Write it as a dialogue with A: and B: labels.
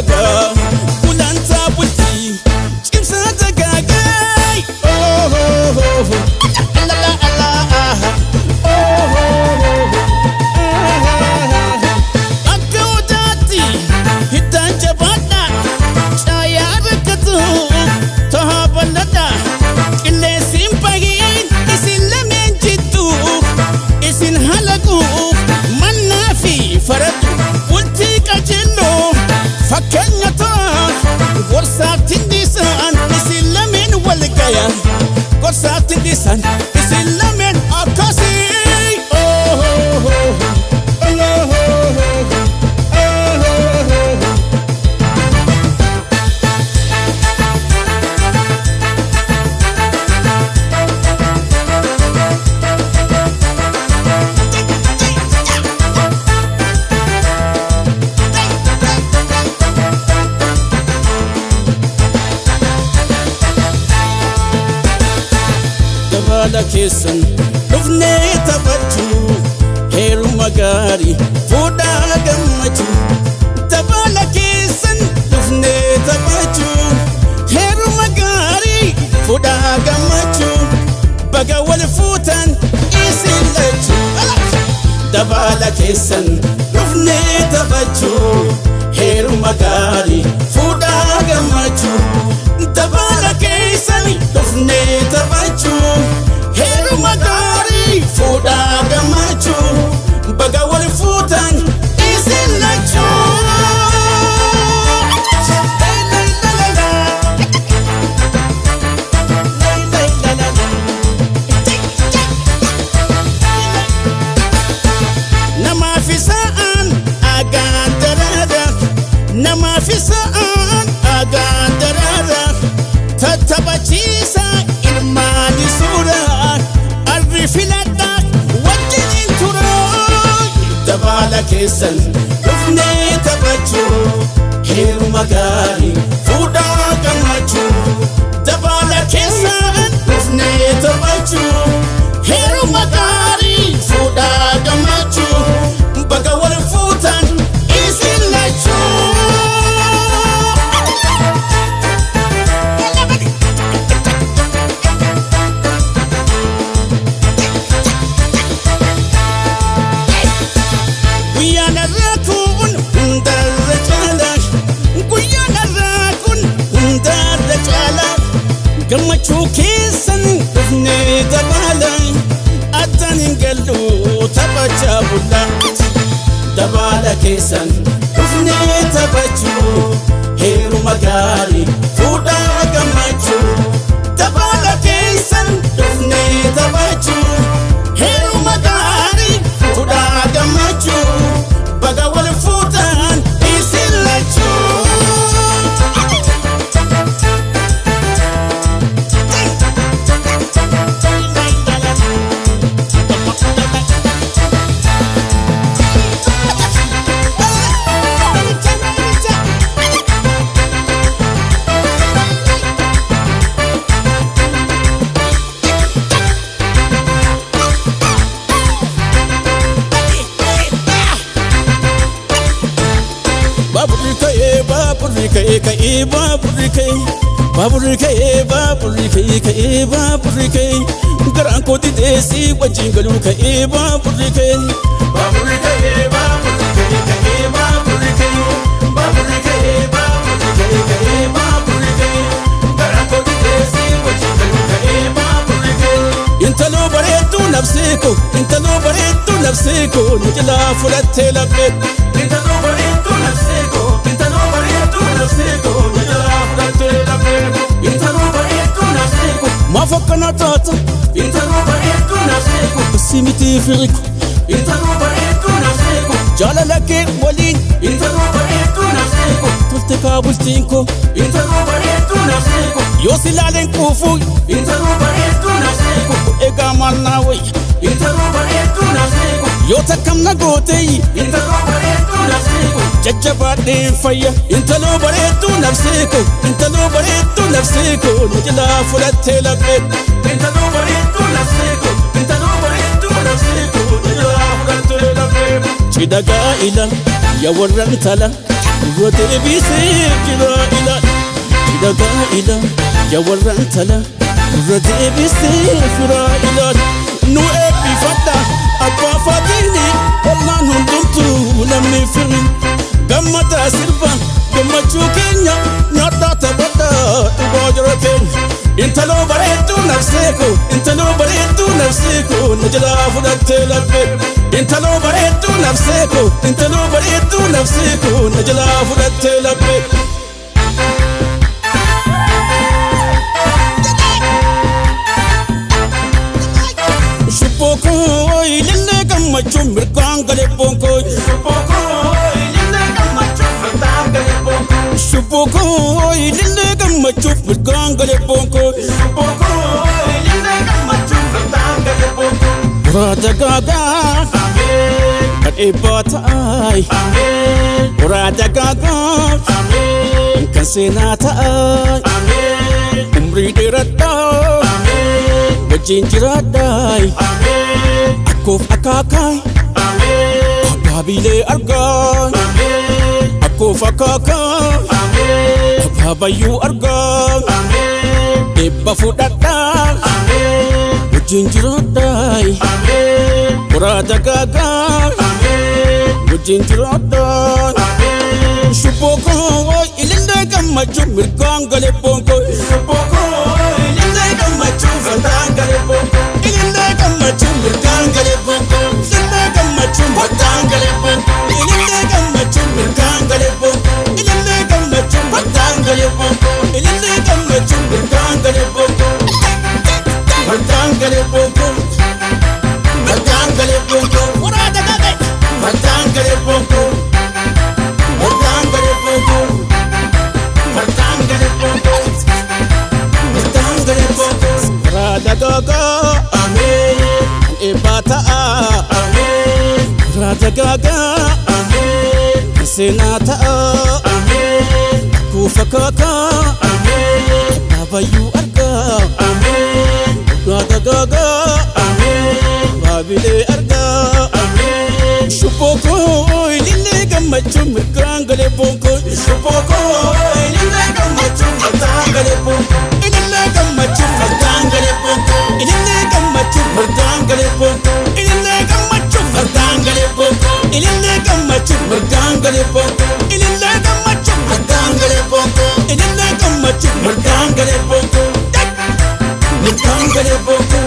A: baga Kulanta bulti Chimsa tagagay Oh oh oh La la la Oh oh Akawdati Hitan jabata Chaya rakatu Tahabalada Kille simpagin Isin lamen jittu Isin halagu Mannafi faradu Bulti kajello Fakkenyata Gorsaatin disan Isin lamen walgaya Gorsaatin disan Isin lamen akasi Oh oh oh Dabala keessan dhufnee taphachuu heeruma gaarii fuudhaa gammachuu Dabala keessan dhufnee taphachuu heeruma gaarii fuudhaa gammachuu baga wal fuutan isin lachuu Dabala keessan dhufnee taphachuu heeruma gaarii fuudhaa gammachuu Dabala keessan dhufnee taphachuu heeruma gaarii fuudhaa gammachuu baga wal fuutan isin lachuu Namaaf isaan agaan daraara Namaaf isaan agaan daraara Tattabachiisa ilmaani suuraa Arri filadhaa wajjiniin turaa Dabala keessan dhufnee taphachuu heeruma gaarii fuudhaa gammachuu Dabala keessan dhufnee taphachuu heeruma gaarii fuudhaa gammachuu baga wal fuutan isin lachuu Gammachuu keessan dhufnee dabala Attan hin gallu taphachaa bulla Dabala keessan dhufnee taphachuu heeruma gaarii fuudhaa gammachuu Dabala keessan dhufnee taphachuu heeruma gaarii fuudhaa gammachuu baga wal fuutan isin lachuu Baburri kee garaan kooti deesii wajjin galuu ka'ee baburri kee Baburri kee garaan kooti deesii wajjin galuu ka'ee baburri kee Intaloo bareedduu nafsee koo nu jalaa fudhattee laphee Intaloo bareedduu nafsee koo nu jalaa fudhattee laphee Maaf akkana taata Intaloo bareedduu nafsee koo Simiti firiku Intaloo bareedduu nafsee koo Jaalala kee waliin Intaloo bareedduu nafsee koo Tolte kaabultiin koo Intaloo bareedduu nafsee koo Yoo si laaleen kuufuu Intaloo bareedduu nafsee koo Egaa maal naa wayya Intaloo bareedduu nafsee koo Yoo takkam na gooteeyyi Intaloo bareedduu nafsee koo Jajjabaadheen fayya Intaloo bareedduu nafsee koo Intaloo bareedduu nafsee koo nu jalaa fudhattee laphee Intaloo bareedduu nafsee koo Intaloo bareedduu nafsee koo nu jalaa fudhattee laphee Cidha gaa'ila yaa warra intala Rote bise jira ila Daga ila Jawarran tala Rote bise fira ila Nu ebi fata Abba fatini Olman hundumtu Lammi firin Gammata sirba Gammachu kenya Nyata tabata Tubajara kenya Intalo bareetu nafseeko Intalo bareetu nafseeko Najala fudhattee laphee Intalo bareetu nafseeko Intalo bareetu nafseeko Najala fudhattee laphee Shubboko ilillee gammachuu mirgaan galee bonkoo Shubboko ilillee gammachuu mirgaan galee bonkoo Shubboko ilillee gammachuu mirgaan galee bonkoo Shubboko ilillee gammachuu mirgaan galee bonkoo Muraada gaagaa kadhee baataay Muraada gaagaa kan seenaa ta'ay umrii dheeradhaa wajjin jiraadhaay akkoof akaakaay abaabilee argaay akkoof akaakaay abaabayyuu argaay eebba fudhadhaay wajjin jiraadhaay muraada gaagaay wajjin jiraadhaay Shubboko ilillee gammachuu mirgaan galee bonkoo Shubboko ilillee gammachuu fataan galee bonkoo ilillee gammachuu mirgaan galee bonkoo ilillee gammachuu fataan galee bonkoo ilillee gammachuu mirgaan galee bonkoo ilillee gammachuu fataan galee bonkoo ilillee gammachuu mirgaan galee bonkoo fataan galee bonkoo fataan galee bonkoo muraada galee fataan galee bonkoo Gaga amen ebata amen Rada gaga amen senata amen kufakaka amen babayu arga amen Rada gaga amen babile arga amen Shubboko ilillee gammachuu mirgaan galee bonkoo Shubboko ilillee gammachuu mirgaan galee bonkoo ilillee gammachuu mirgaan galee bonkoo ilillee gammachuu mirgaan galee bonkoo ilillee gammachuu mirgaan galee bonkoo ilillee gammachuu mirgaan galee bonkoo ilillee gammachuu mirgaan galee bonkoo ilillee gammachuu mirgaan galee bonkoo mirgaan galee bonkoo